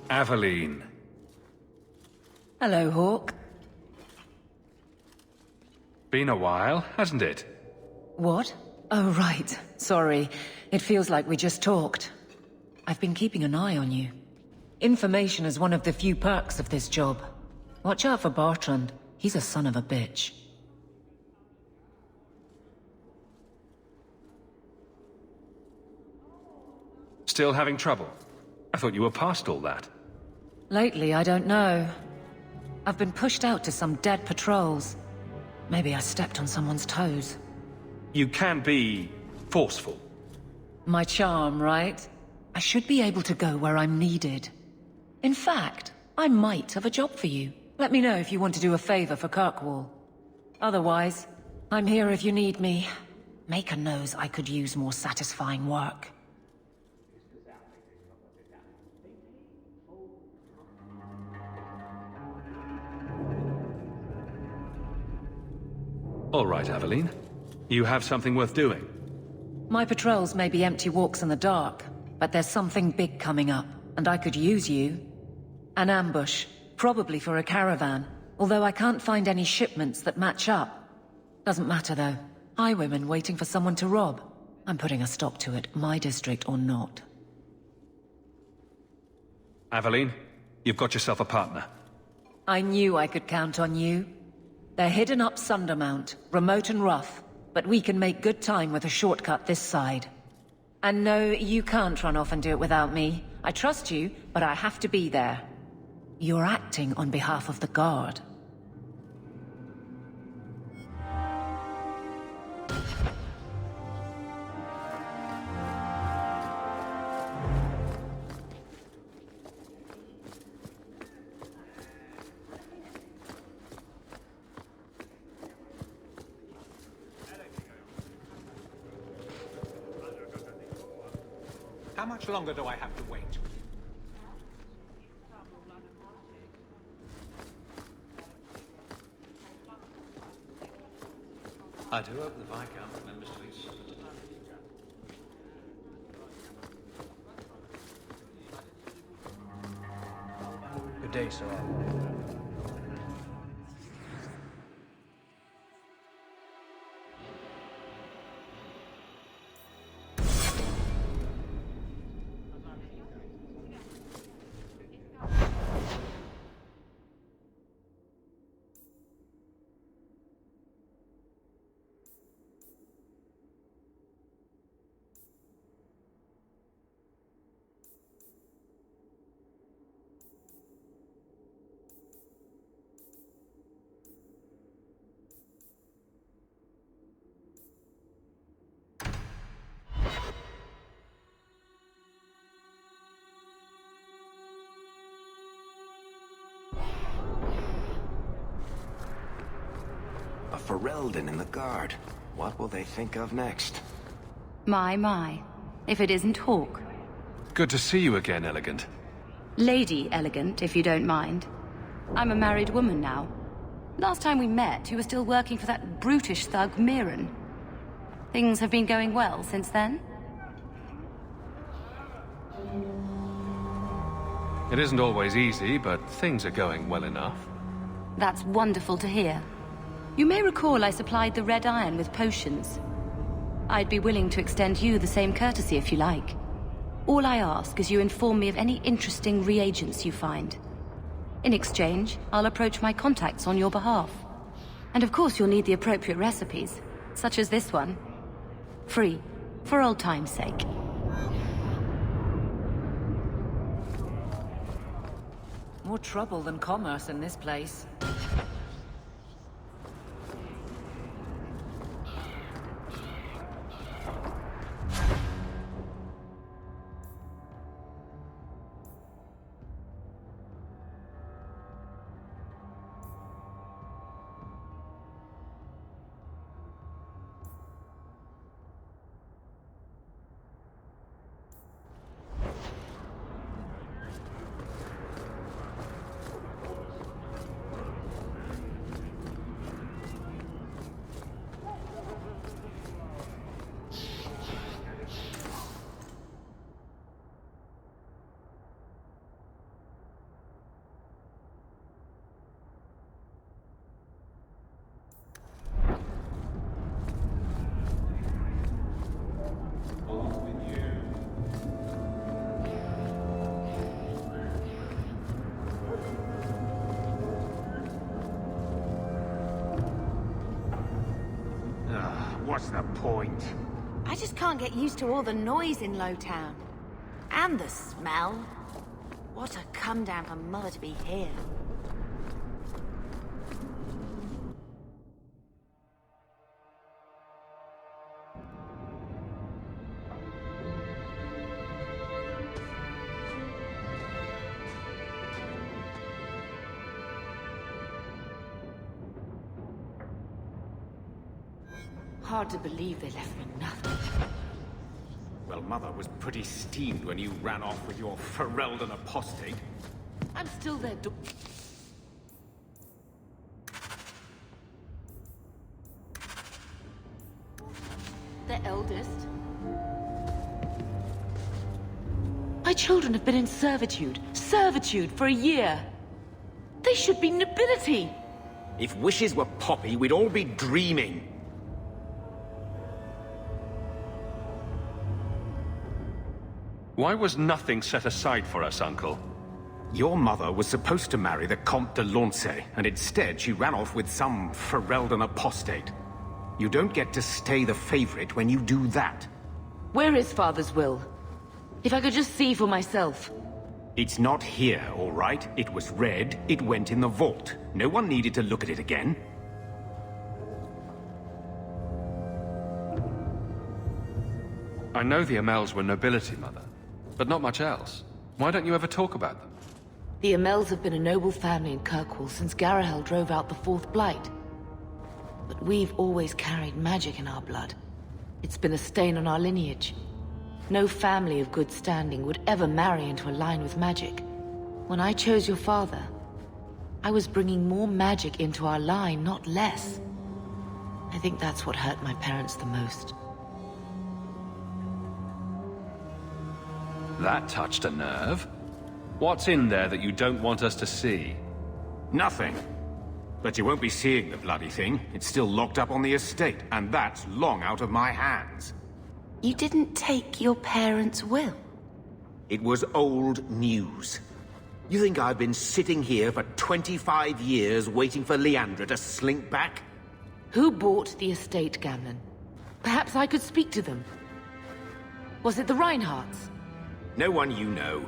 Aveline. Hello, Hawk. Been a while, hasn't it? What? Oh, right. Sorry. It feels like we just talked. I've been keeping an eye on you. Information is one of the few perks of this job. Watch out for Bartrand. He's a son of a bitch. Still having trouble? I thought you were past all that. Lately, I don't know. I've been pushed out to some dead patrols. Maybe I stepped on someone's toes. You can be forceful. My charm, right? I should be able to go where I'm needed. In fact, I might have a job for you. Let me know if you want to do a favor for Kirkwall. Otherwise, I'm here if you need me. Maker knows I could use more satisfying work. All right, Aveline. You have something worth doing. My patrols may be empty walks in the dark, but there's something big coming up, and I could use you. An ambush, probably for a caravan, although I can't find any shipments that match up. Doesn't matter though. Highwaymen waiting for someone to rob. I'm putting a stop to it, my district or not. Aveline, you've got yourself a partner. I knew I could count on you. They're hidden up Sundermount, remote and rough, but we can make good time with a shortcut this side. And no, you can't run off and do it without me. I trust you, but I have to be there. You're acting on behalf of the Guard. How much longer do I have to wait? I do hope the Viscount remembers to eat supper tonight. Good day, sir. A Ferelden in the Guard. What will they think of next? My. If it isn't Hawk. Good to see you again, Elegant. Lady Elegant, if you don't mind. I'm a married woman now. Last time we met, you were still working for that brutish thug, Mirren. Things have been going well since then? It isn't always easy, but things are going well enough. That's wonderful to hear. You may recall I supplied the Red Iron with potions. I'd be willing to extend you the same courtesy if you like. All I ask is you inform me of any interesting reagents you find. In exchange, I'll approach my contacts on your behalf. And of course you'll need the appropriate recipes, such as this one. Free, for old time's sake. More trouble than commerce in this place. What's the point? I just can't get used to all the noise in Lowtown. And the smell. What a come down for Mother to be here. Hard to believe they left me nothing. Well, Mother was pretty steamed when you ran off with your Ferelden apostate. I'm still their the eldest. My children have been in servitude for a year. They should be nobility. If wishes were poppy, we'd all be dreaming. Why was nothing set aside for us, Uncle? Your mother was supposed to marry the Comte de Launcey, and instead she ran off with some Ferelden apostate. You don't get to stay the favorite when you do that. Where is Father's will? If I could just see for myself. It's not here, all right? It was read, it went in the vault. No one needed to look at it again. I know the Amels were nobility, Mother, but not much else. Why don't you ever talk about them? The Amels have been a noble family in Kirkwall since Garahel drove out the Fourth Blight. But we've always carried magic in our blood. It's been a stain on our lineage. No family of good standing would ever marry into a line with magic. When I chose your father, I was bringing more magic into our line, not less. I think that's what hurt my parents the most. That touched a nerve. What's in there that you don't want us to see? Nothing. But you won't be seeing the bloody thing. It's still locked up on the estate, and that's long out of my hands. You didn't take your parents' will? It was old news. You think I've been sitting here for 25 years waiting for Leandra to slink back? Who bought the estate, Gamlen? Perhaps I could speak to them. Was it the Reinhardts? No one you know.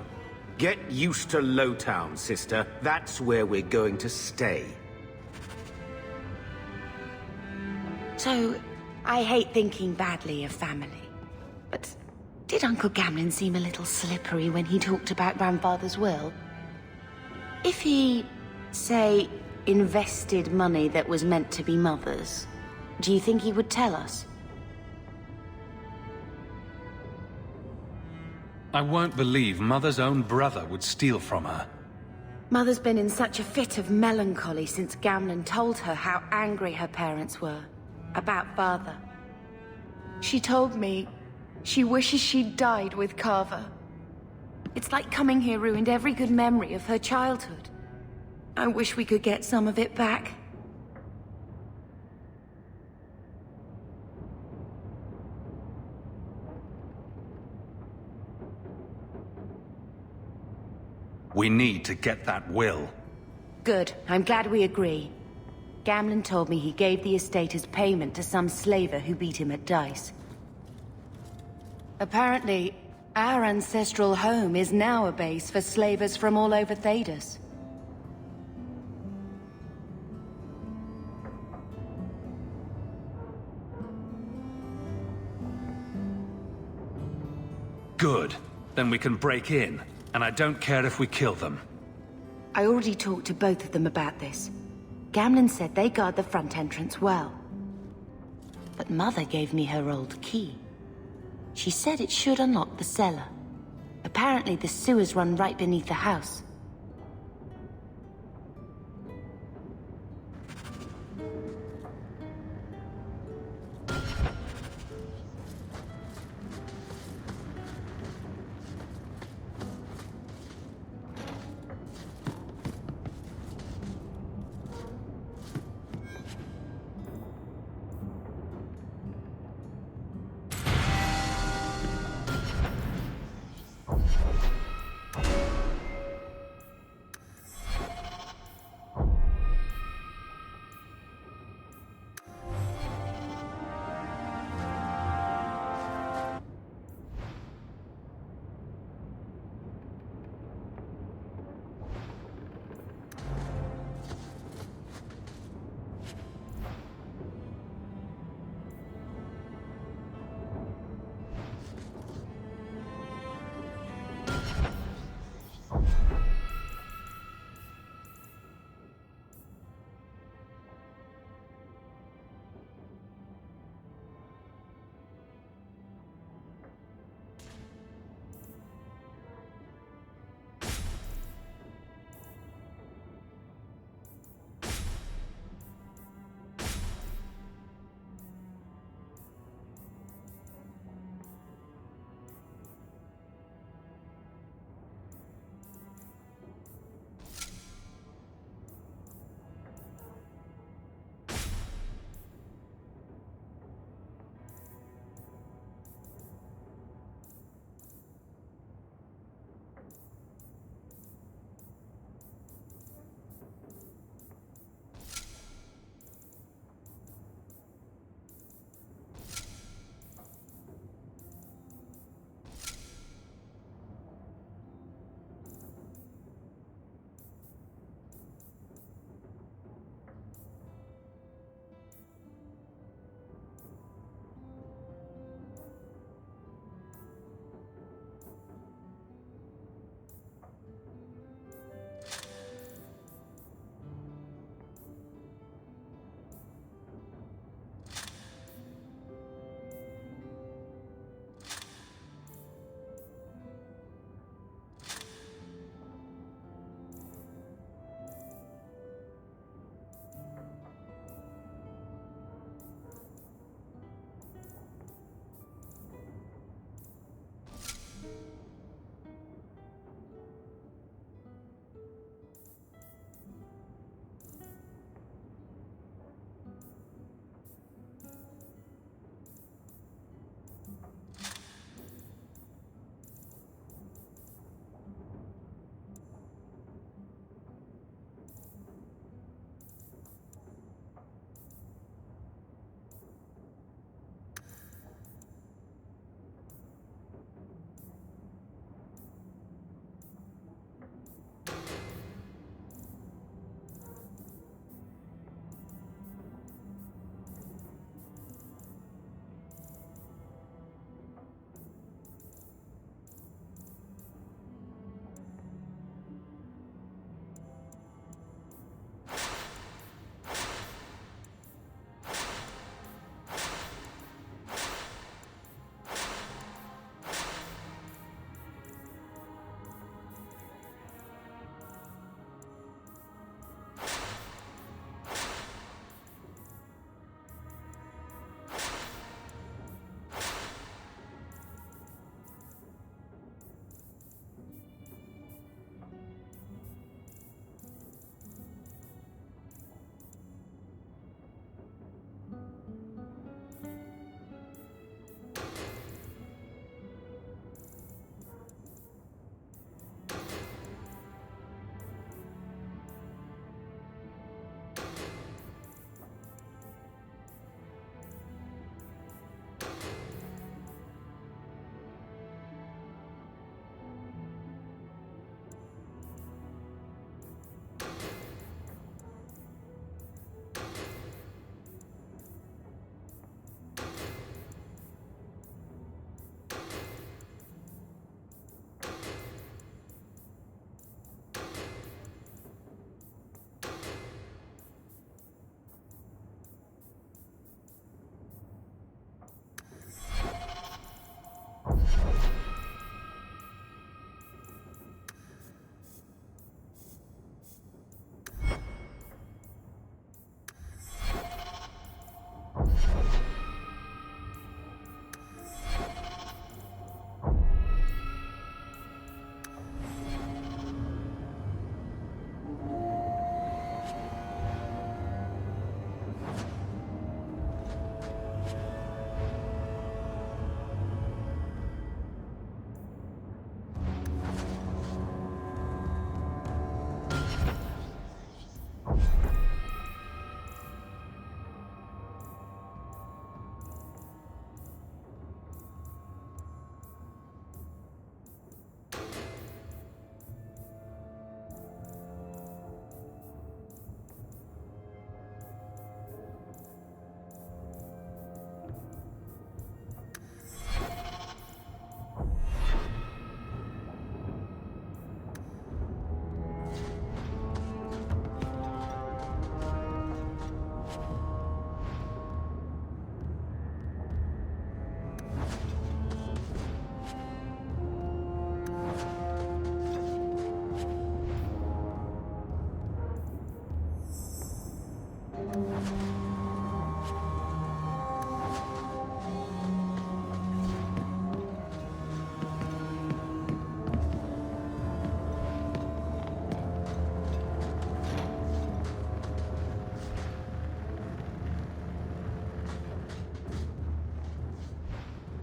Get used to Lowtown, sister. That's where we're going to stay. So, I hate thinking badly of family. But did Uncle Gamlen seem a little slippery when he talked about Grandfather's will? If he, say, invested money that was meant to be Mother's, do you think he would tell us? I won't believe Mother's own brother would steal from her. Mother's been in such a fit of melancholy since Gamlen told her how angry her parents were about Father. She told me she wishes she'd died with Carver. It's like coming here ruined every good memory of her childhood. I wish we could get some of it back. We need to get that will. Good. I'm glad we agree. Gamlen told me he gave the estate as payment to some slaver who beat him at dice. Apparently, our ancestral home is now a base for slavers from all over Thedas. Good. Then we can break in. And I don't care if we kill them. I already talked to both of them about this. Gamlen said they guard the front entrance well. But Mother gave me her old key. She said it should unlock the cellar. Apparently the sewers run right beneath the house.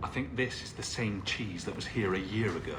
I think this is the same cheese that was here a year ago.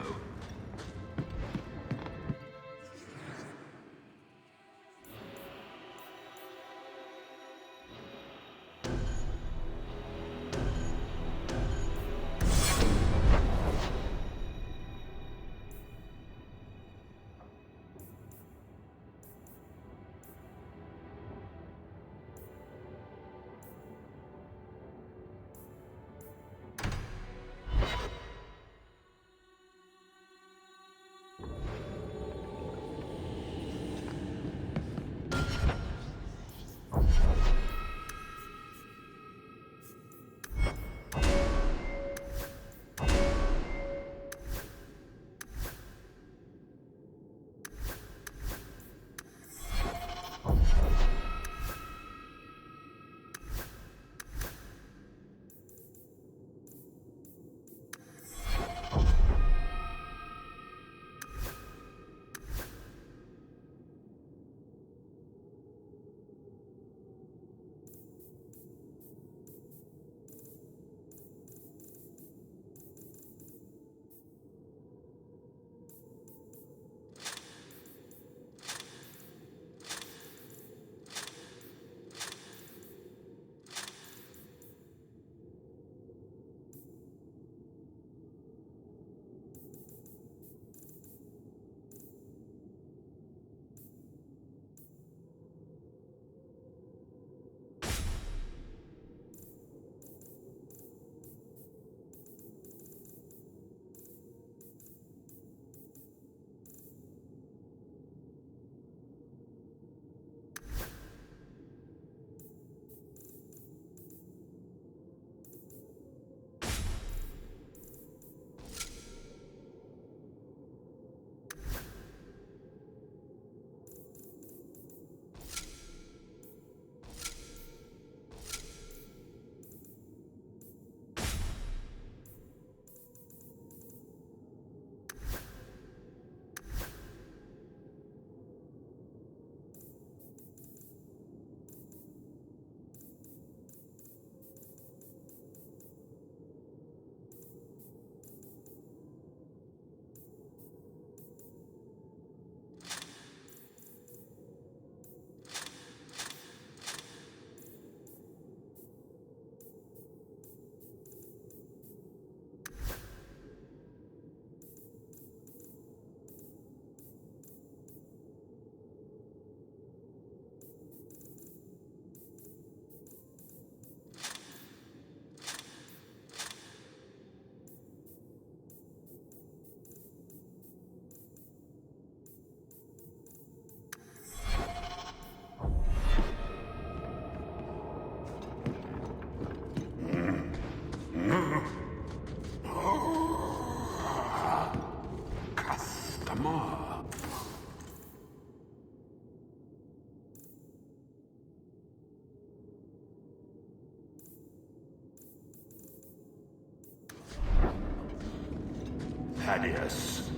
Thaddeus,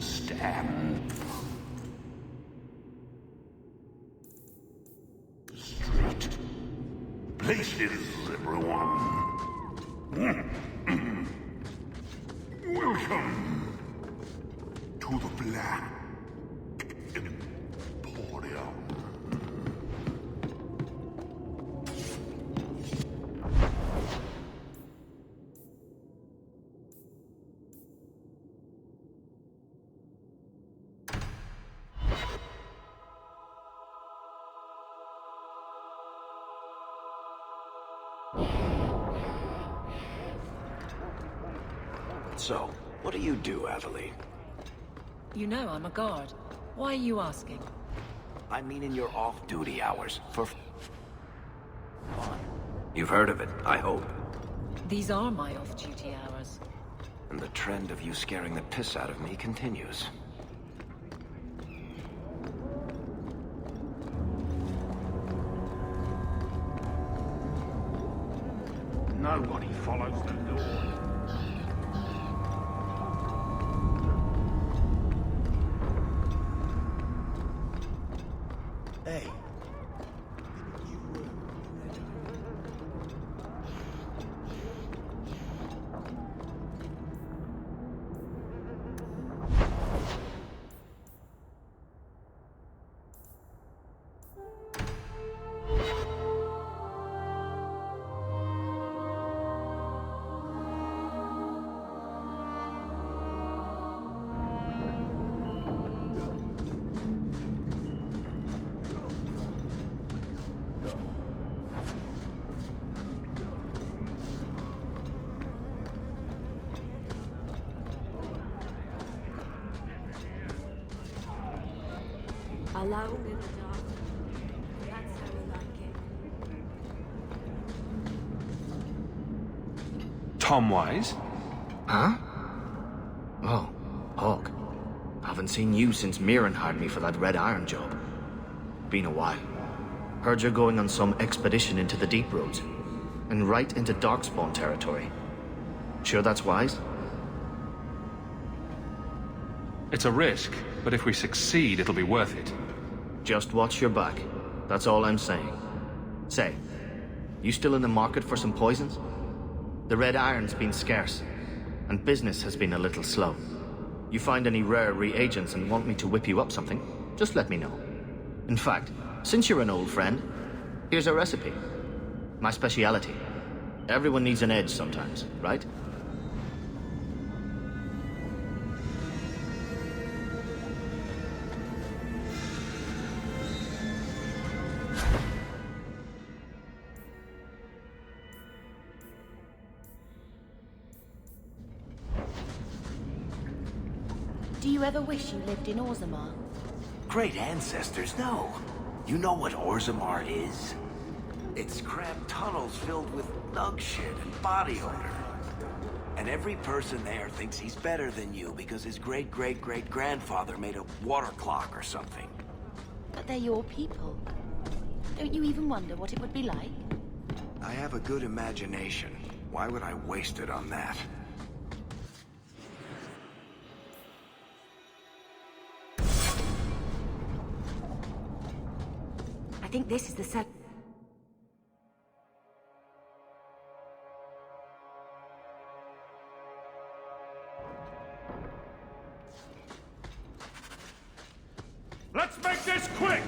stand. Straight. Places, everyone. Welcome to the Black Emporium. So, what do you do, Adelaide? You know I'm a guard. Why are you asking? I mean in your off-duty hours, for fun. You've heard of it, I hope. These are my off-duty hours. And the trend of you scaring the piss out of me continues. Nobody follows the law. Hey. Alone in the dark. That's how we like it. Tom Wise? Huh? Oh, Hawk. Haven't seen you since Mirren hired me for that Red Iron job. Been a while. Heard you're going on some expedition into the deep roads. And right into Darkspawn territory. Sure that's wise? It's a risk, but if we succeed, it'll be worth it. Just watch your back. That's all I'm saying. Say, you still in the market for some poisons? The Red Iron's been scarce, and business has been a little slow. You find any rare reagents and want me to whip you up something, just let me know. In fact, since you're an old friend, here's a recipe. My speciality. Everyone needs an edge sometimes, right? Do you ever wish you lived in Orzammar? Great ancestors, no. You know what Orzammar is? It's cramped tunnels filled with nug shit and body odor. And every person there thinks he's better than you because his great-great-great-grandfather made a water clock or something. But they're your people. Don't you even wonder what it would be like? I have a good imagination. Why would I waste it on that? I think this is the set. Let's make this quick!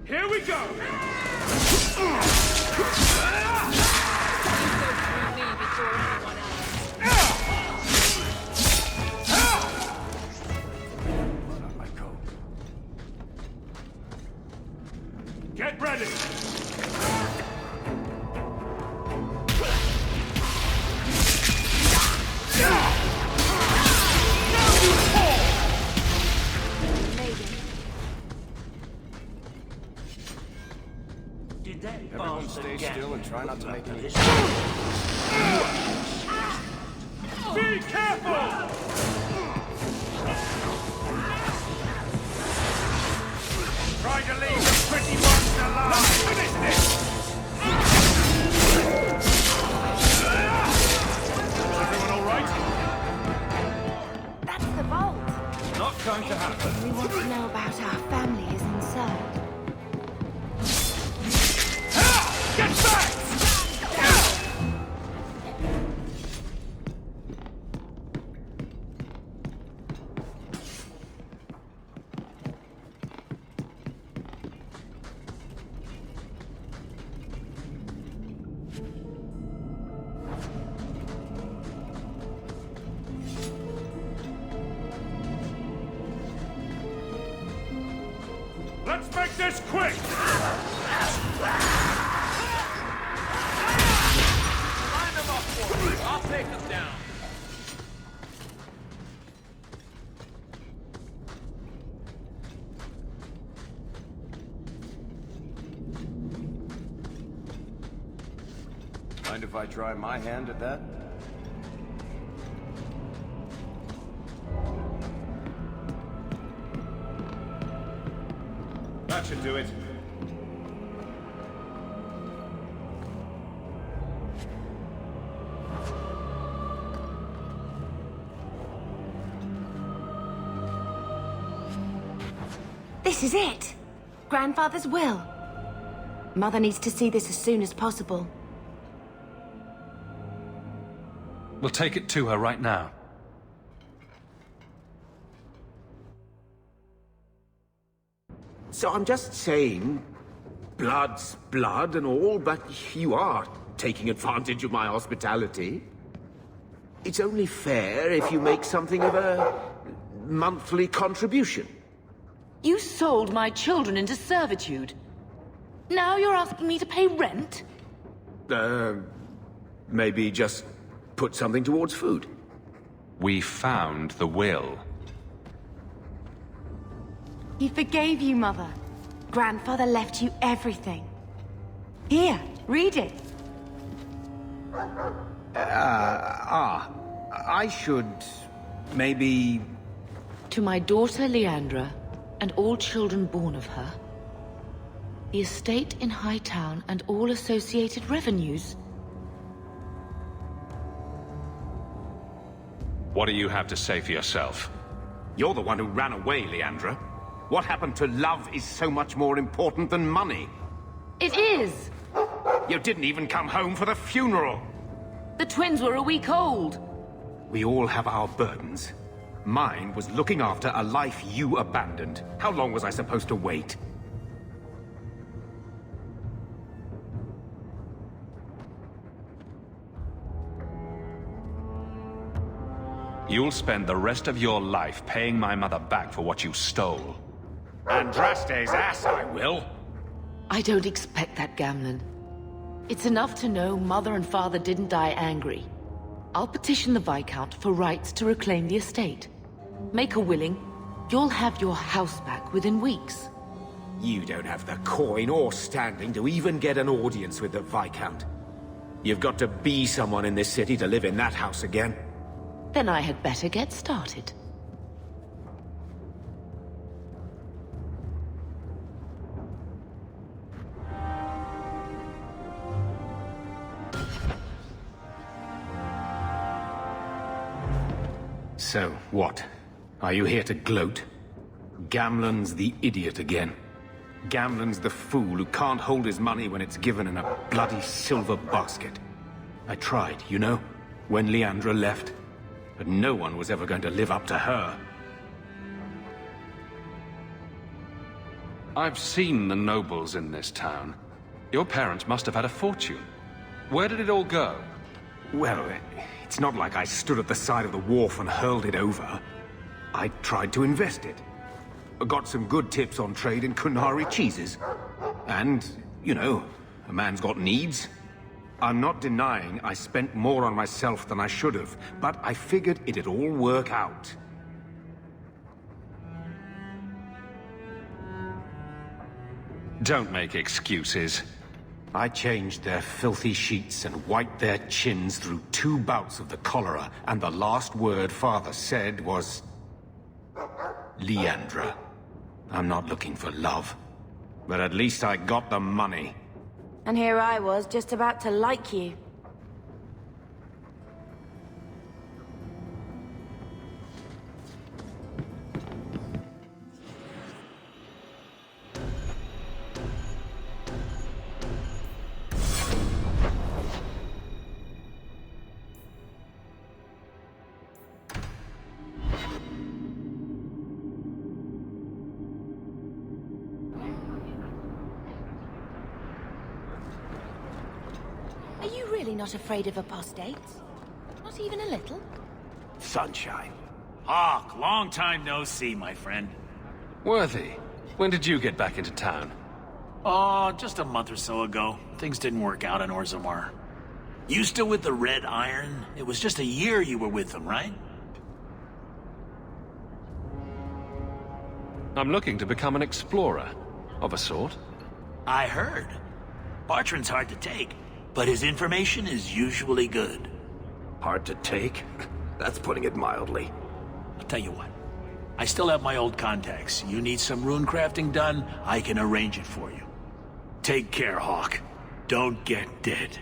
Here we go! Get ready! Everyone stay still and try not to make any Be careful! Try to leave the pretty ones alive! Let's finish this! Everyone all right? That's the vault. Not going to happen. Everything we want to know about our family is inside. Get back! Let's make this quick! Line them up for me. I'll take them down. Mind if I try my hand at that? That should do it. This is it! Grandfather's will. Mother needs to see this as soon as possible. We'll take it to her right now. So I'm just saying, blood's blood and all, but you are taking advantage of my hospitality. It's only fair if you make something of a monthly contribution. You sold my children into servitude. Now you're asking me to pay rent? Maybe just put something towards food. We found the will. He forgave you, Mother. Grandfather left you everything. Here, read it. I should maybe... To my daughter Leandra, and all children born of her, the estate in Hightown and all associated revenues. What do you have to say for yourself? You're the one who ran away, Leandra. What happened to love is so much more important than money. It is! You didn't even come home for the funeral. The twins were a week old. We all have our burdens. Mine was looking after a life you abandoned. How long was I supposed to wait? You'll spend the rest of your life paying my mother back for what you stole. Andraste's ass, I will. I don't expect that, Gamlen. It's enough to know Mother and Father didn't die angry. I'll petition the Viscount for rights to reclaim the estate. Make her willing, you'll have your house back within weeks. You don't have the coin or standing to even get an audience with the Viscount. You've got to be someone in this city to live in that house again. Then I had better get started. So, what? Are you here to gloat? Gamlen's the idiot again. Gamlen's the fool who can't hold his money when it's given in a bloody silver basket. I tried, you know, when Leandra left. But no one was ever going to live up to her. I've seen the nobles in this town. Your parents must have had a fortune. Where did it all go? Well, it's not like I stood at the side of the wharf and hurled it over. I tried to invest it. I got some good tips on trade in Kunari cheeses. And, you know, a man's got needs. I'm not denying I spent more on myself than I should have, but I figured it'd all work out. Don't make excuses. I changed their filthy sheets and wiped their chins through 2 bouts of the cholera, and the last word Father said was... Leandra. I'm not looking for love, but at least I got the money. And here I was, just about to like you. Really not afraid of apostates? Not even a little? Sunshine. Hawk, long time no see, my friend. Worthy, when did you get back into town? Oh, just a month or so ago. Things didn't work out in Orzammar. You still with the Red Iron? It was just a year you were with them, right? I'm looking to become an explorer, of a sort. I heard. Bartrand's hard to take. but his information is usually good. Hard to take? That's putting it mildly. I'll tell you what. I still have my old contacts. You need some rune crafting done, I can arrange it for you. Take care, Hawk. Don't get dead.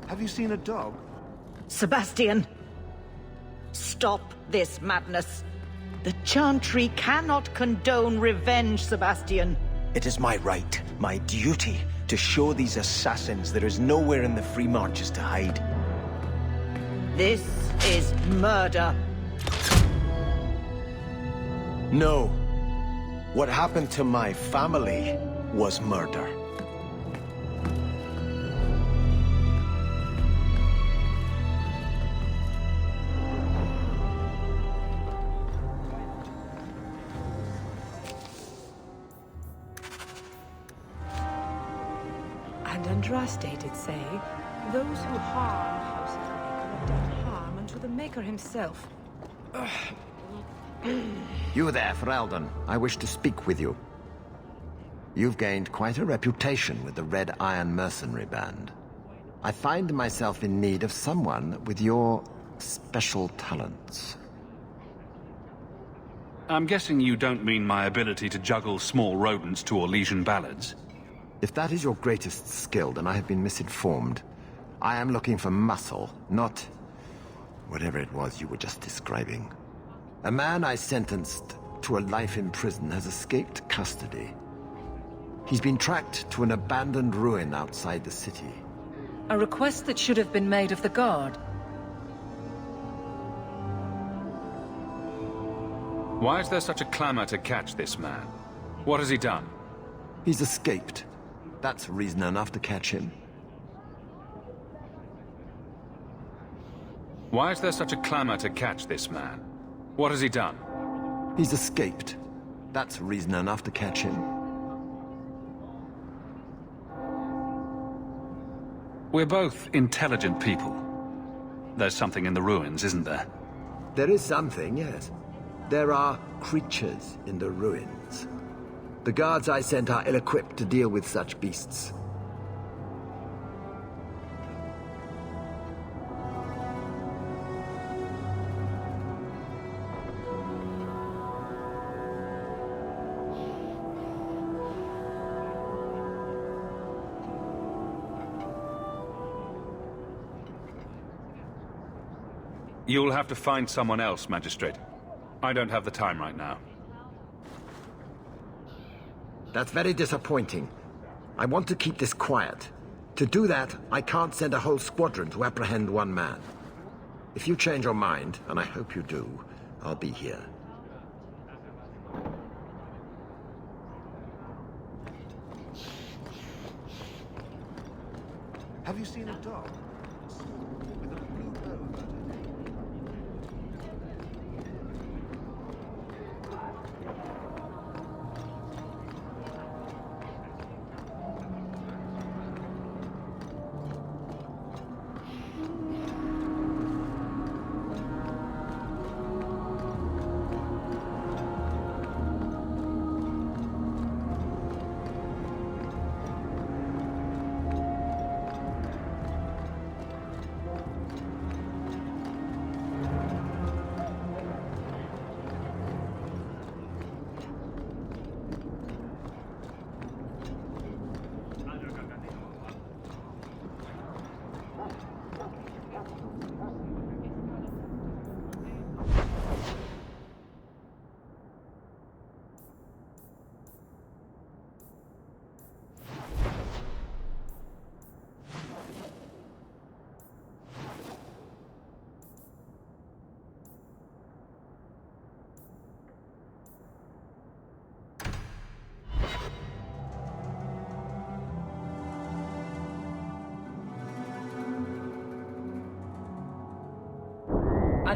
Have you seen a dog? Sebastian! Stop this madness. The Chantry cannot condone revenge, Sebastian. It is my right, my duty, to show these assassins there is nowhere in the Free Marches to hide. This is murder. No. What happened to my family was murder. And Andraste did say, those who harm House have done harm unto the Maker himself. You there, Ferelden. I wish to speak with you. You've gained quite a reputation with the Red Iron Mercenary Band. I find myself in need of someone with your special talents. I'm guessing you don't mean my ability to juggle small rodents to Orlesian ballads? If that is your greatest skill, then I have been misinformed. I am looking for muscle, not whatever it was you were just describing. A man I sentenced to a life in prison has escaped custody. He's been tracked to an abandoned ruin outside the city. A request that should have been made of the guard. Why is there such a clamor to catch this man? What has he done? He's escaped. That's reason enough to catch him. Why is there such a clamor to catch this man? What has he done? He's escaped. That's reason enough to catch him. We're both intelligent people. There's something in the ruins, isn't there? There is something, yes. There are creatures in the ruins. The guards I sent are ill-equipped to deal with such beasts. You'll have to find someone else, Magistrate. I don't have the time right now. That's very disappointing. I want to keep this quiet. To do that, I can't send a whole squadron to apprehend one man. If you change your mind, and I hope you do, I'll be here. Have you seen a dog? With a blue bow about it.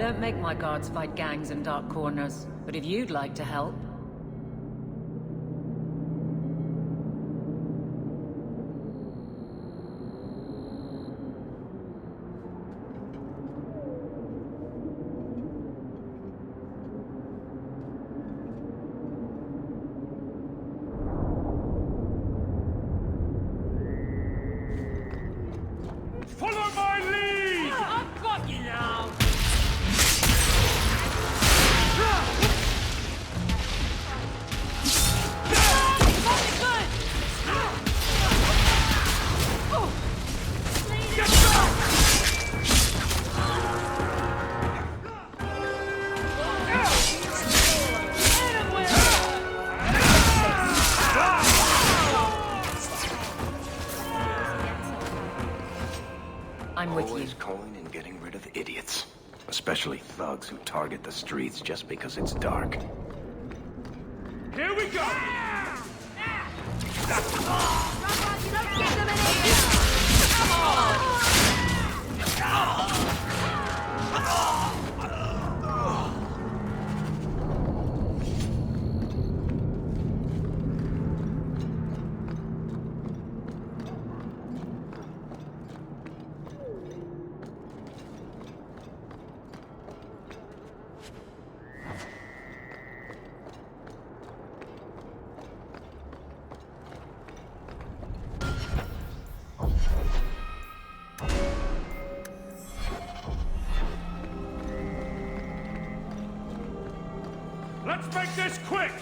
don't make my guards fight gangs in dark corners, but if you'd like to help... Follow my lead! I've got you now! I'm with you. Always calling and getting rid of idiots. Especially thugs who target the streets just because it's dark. Here we go! Let's make this quick!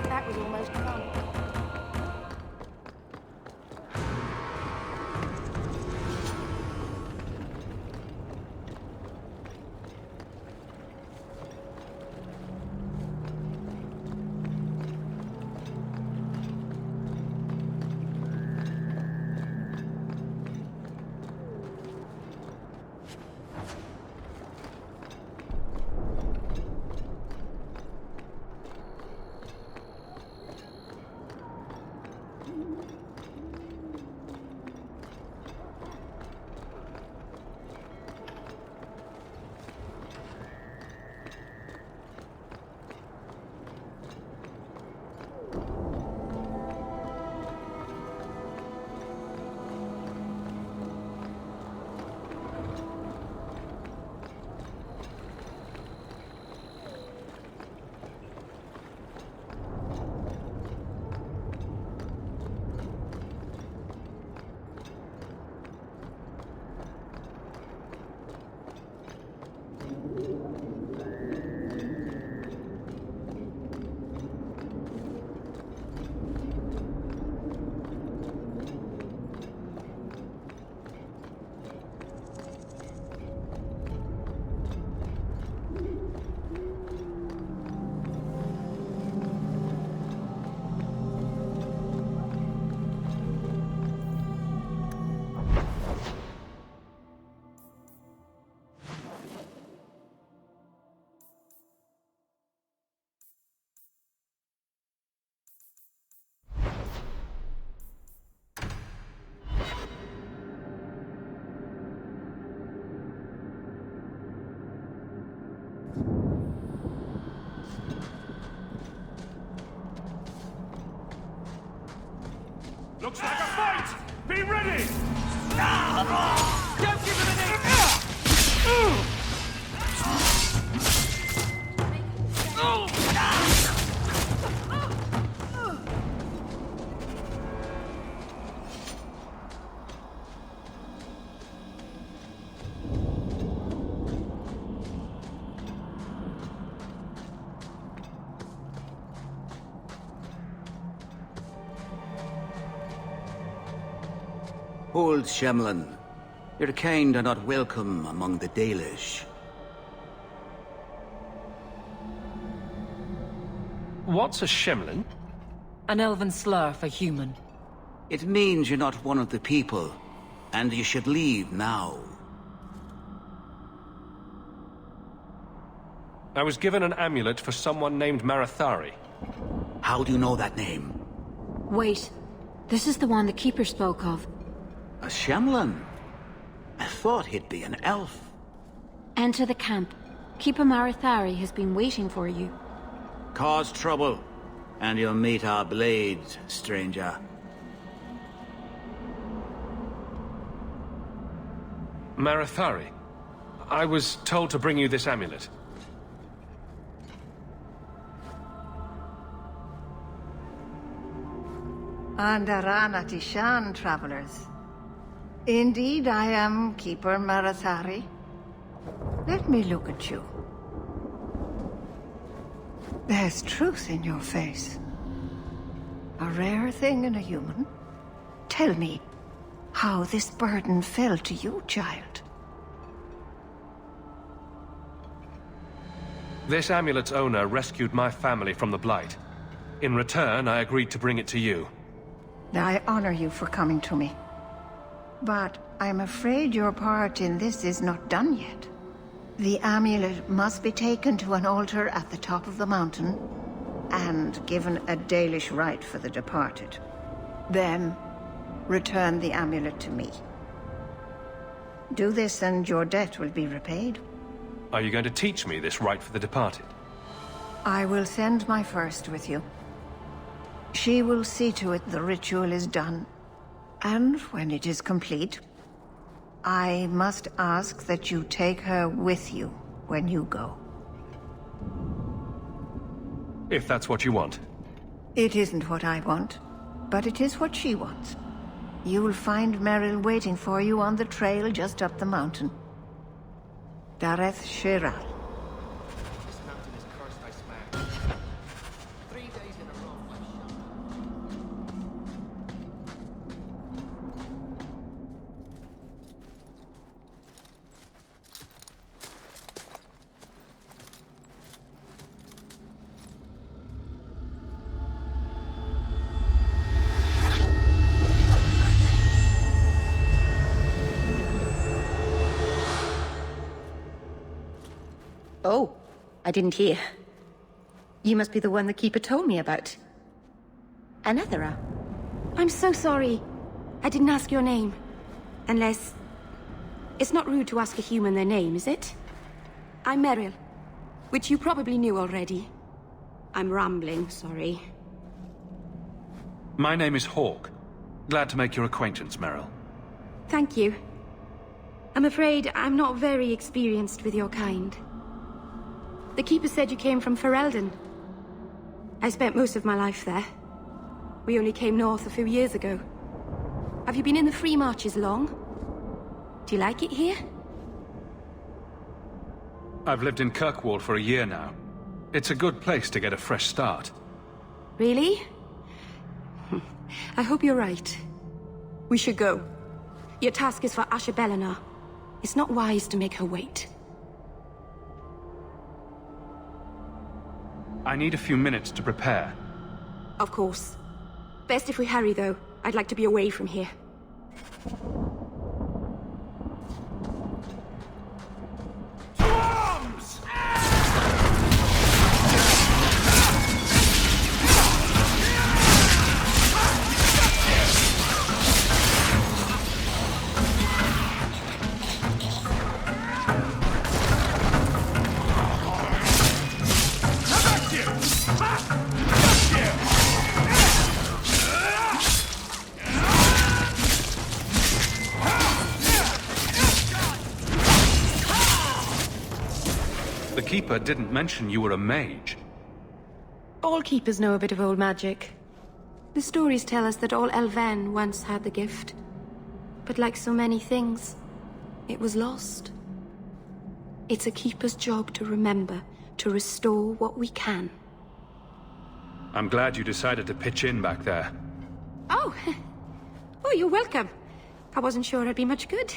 That was almost fun. Looks like a fight! Be ready! Don't give him an inch! Old Shemlin, your kind are not welcome among the Dalish. What's a Shemlin? An elven slur for human. It means you're not one of the people, and you should leave now. I was given an amulet for someone named Marathari. How do you know that name? Wait. This is the one the Keeper spoke of. A Shemlin? I thought he'd be an elf. Enter the camp. Keeper Marathari has been waiting for you. Cause trouble, and you'll meet our blades, stranger. Marathari, I was told to bring you this amulet. Andarana Tishan, travelers. Indeed, I am Keeper Marathari. Let me look at you. There's truth in your face. A rare thing in a human. Tell me how this burden fell to you, child. This amulet's owner rescued my family from the Blight. In return, I agreed to bring it to you. I honor you for coming to me. But I'm afraid your part in this is not done yet. The amulet must be taken to an altar at the top of the mountain and given a Dalish rite for the departed. Then, return the amulet to me. Do this and your debt will be repaid. Are you going to teach me this rite for the departed? I will send my first with you. She will see to it the ritual is done. And when it is complete, I must ask that you take her with you when you go. If that's what you want. It isn't what I want, but it is what she wants. You will find Meryl waiting for you on the trail just up the mountain. Dareth Shiral. Oh, I didn't hear. You must be the one the Keeper told me about. Anethera. I'm so sorry. I didn't ask your name. Unless... It's not rude to ask a human their name, is it? I'm Meryl, which you probably knew already. I'm rambling, sorry. My name is Hawk. Glad to make your acquaintance, Meryl. Thank you. I'm afraid I'm not very experienced with your kind. The Keeper said you came from Ferelden. I spent most of my life there. We only came north a few years ago. Have you been in the Free Marches long? Do you like it here? I've lived in Kirkwall for a year now. It's a good place to get a fresh start. Really? I hope you're right. We should go. Your task is for Asher Bellinar. It's not wise to make her wait. I need a few minutes to prepare. Of course. Best if we hurry, though. I'd like to be away from here. The Keeper didn't mention you were a mage. All Keepers know a bit of old magic. The stories tell us that all Elven once had the gift. But like so many things, it was lost. It's a Keeper's job to remember, to restore what we can. I'm glad you decided to pitch in back there. Oh! Oh, you're welcome. I wasn't sure I'd be much good.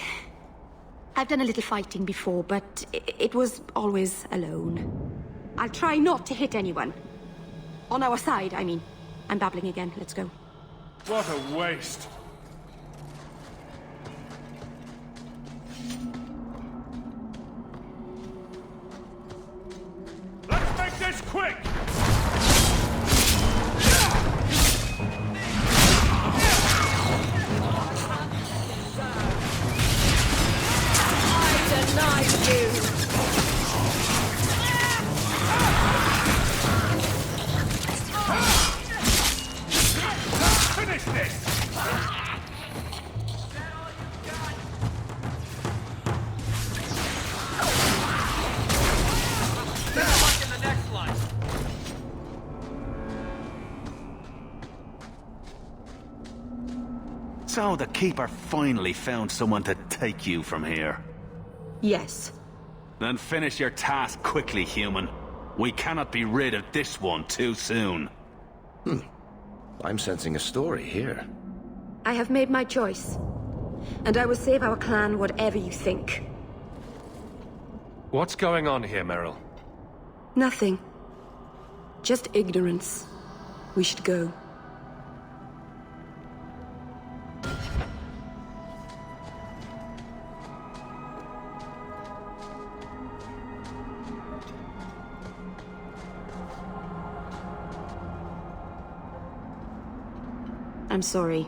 I've done a little fighting before, but it was always alone. I'll try not to hit anyone. On our side, I mean. I'm babbling again. Let's go. What a waste. Let's make this quick! I deny you! Finish this! So the Keeper finally found someone to take you from here. Yes. Then finish your task quickly, human. We cannot be rid of this one too soon. I'm sensing a story here. I have made my choice. And I will save our clan whatever you think. What's going on here, Meryl? Nothing. Just ignorance. We should go. I'm sorry.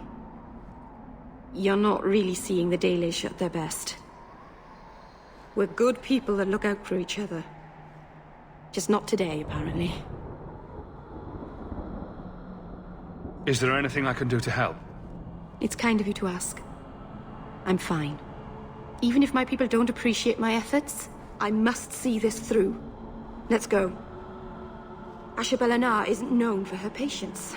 You're not really seeing the Dalish at their best. We're good people that look out for each other. Just not today, apparently. Is there anything I can do to help? It's kind of you to ask. I'm fine. Even if my people don't appreciate my efforts, I must see this through. Let's go. Ashabelanar isn't known for her patience.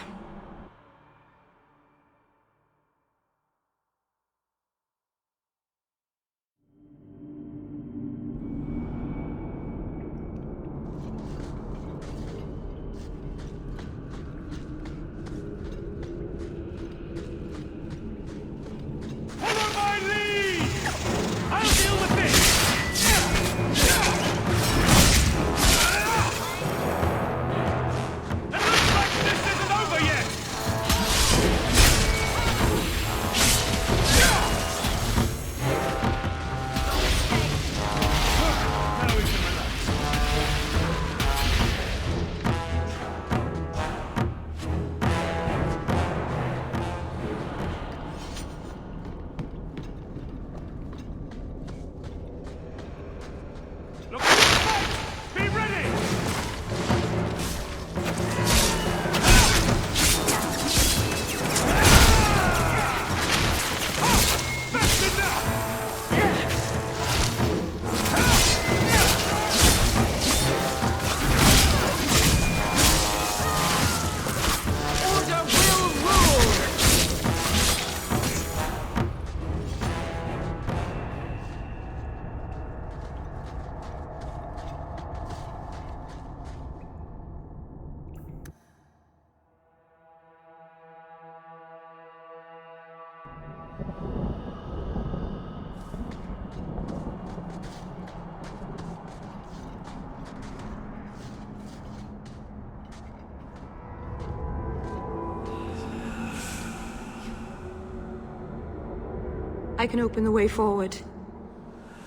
I can open the way forward.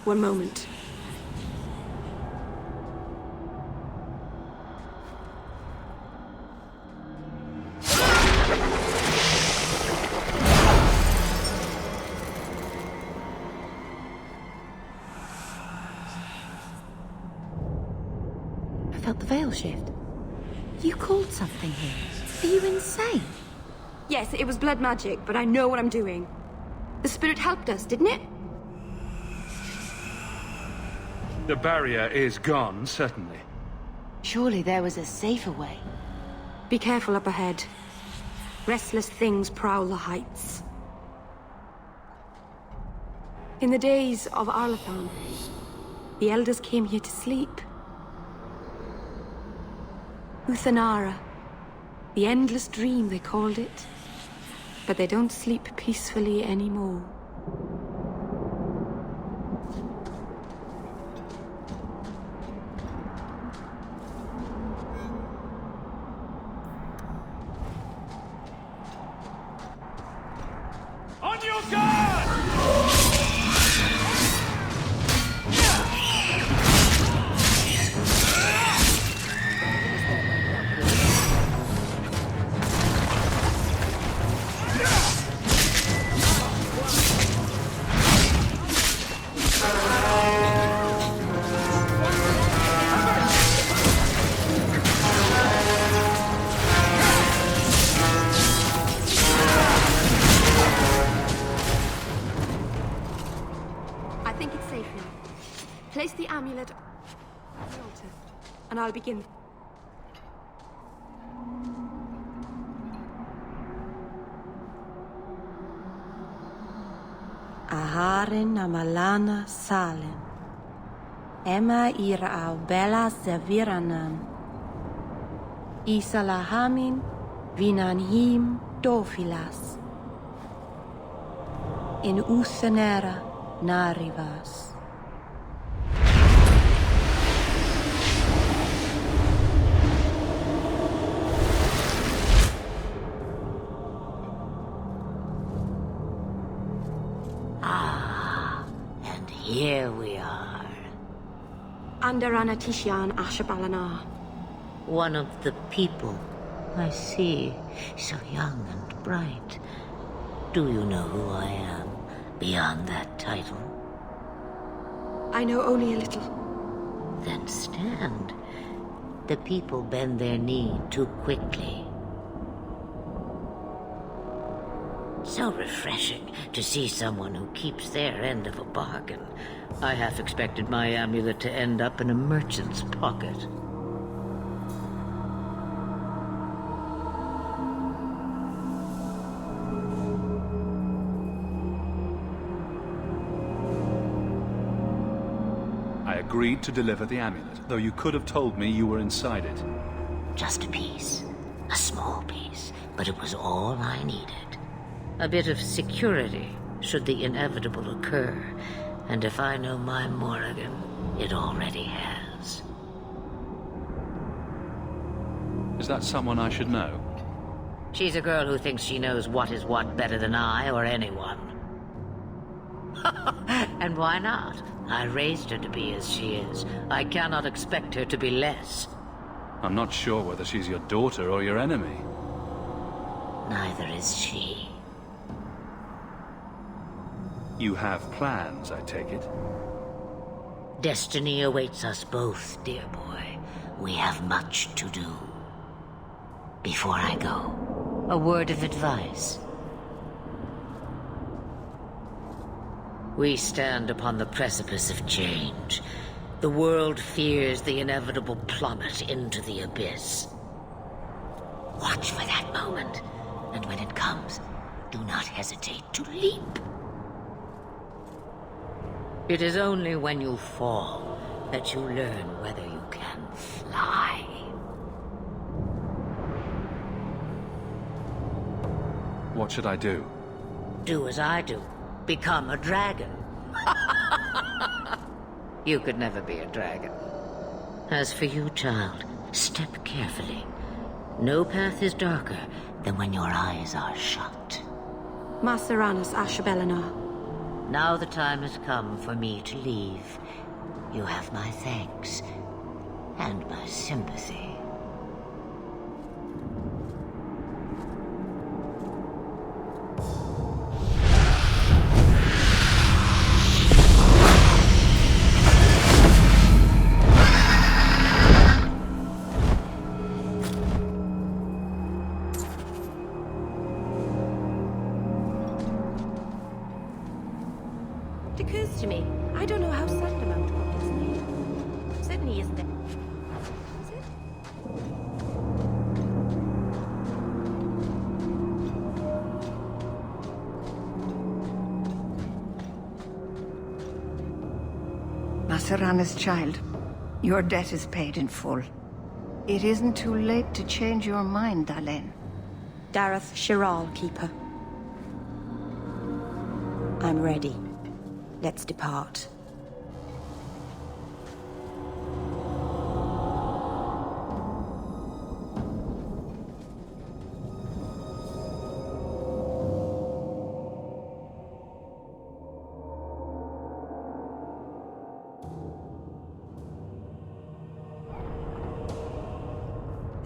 One moment. I felt the veil shift. You called something here. Are you insane? Yes, it was blood magic, but I know what I'm doing. The spirit helped us, didn't it? The barrier is gone, certainly. Surely there was a safer way. Be careful up ahead. Restless things prowl the heights. In the days of Arlathan, the elders came here to sleep. Uthanara, the endless dream they called it. But they don't sleep peacefully anymore. think it's safe now. Place the amulet on the altar, and I'll begin. Aharin amalana salen. Emma ira au bella zaviranan. Isalahamin vinanhim dofilas. In usanera narivas. And here we are. Under Anatishan Ashabalana. One of the people. I see. So young and bright. Do you know who I am, beyond that title? I know only a little. Then stand. The people bend their knee too quickly. So refreshing to see someone who keeps their end of a bargain. I half expected my amulet to end up in a merchant's pocket. I agreed to deliver the amulet, though you could have told me you were inside it. Just a piece. A small piece. But it was all I needed. A bit of security, should the inevitable occur. And if I know my Morrigan, it already has. Is that someone I should know? She's a girl who thinks she knows what is what better than I or anyone. And why not? I raised her to be as she is. I cannot expect her to be less. I'm not sure whether she's your daughter or your enemy. Neither is she. You have plans, I take it? Destiny awaits us both, dear boy. We have much to do. Before I go, a word of advice. We stand upon the precipice of change. The world fears the inevitable plummet into the abyss. Watch for that moment, and when it comes, do not hesitate to leap. It is only when you fall that you learn whether you can fly. What should I do? Do as I do. Become a dragon. You could never be a dragon. As for you, child, step carefully. No path is darker than when your eyes are shut. Maseranas Ashabelana. Now the time has come for me to leave. You have my thanks and my sympathy. It occurs to me, I don't know how Sandamount got its name. Certainly isn't it? Is it? Maserana's child, your debt is paid in full. It isn't too late to change your mind, Dalen. Dareth Shiral, Keeper. I'm ready. Let's depart.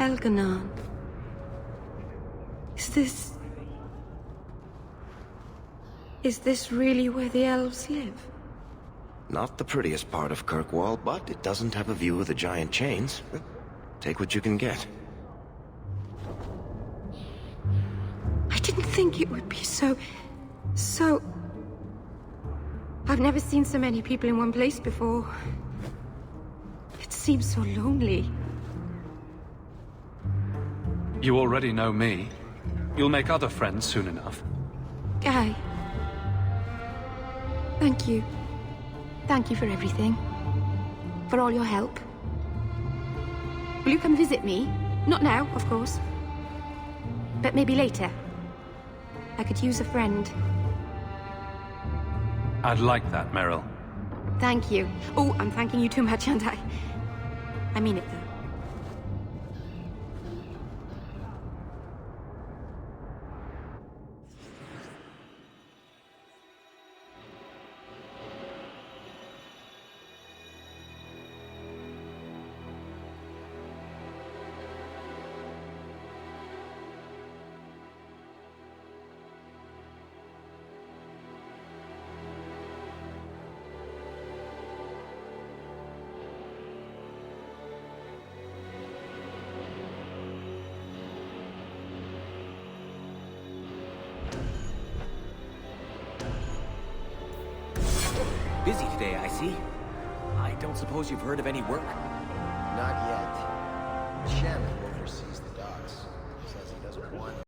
Elganon. Is this really where the elves live? Not the prettiest part of Kirkwall, but it doesn't have a view of the giant chains. Take what you can get. I didn't think it would be so... I've never seen so many people in one place before. It seems so lonely. You already know me. You'll make other friends soon enough. Guy. Thank you. Thank you for everything. For all your help. Will you come visit me? Not now, of course. But maybe later. I could use a friend. I'd like that, Meryl. Thank you. Oh, I'm thanking you too much, aren't I? I mean it, though. Busy today, I see. I don't suppose you've heard of any work? Not yet. Shannon oversees the docks. Says he doesn't want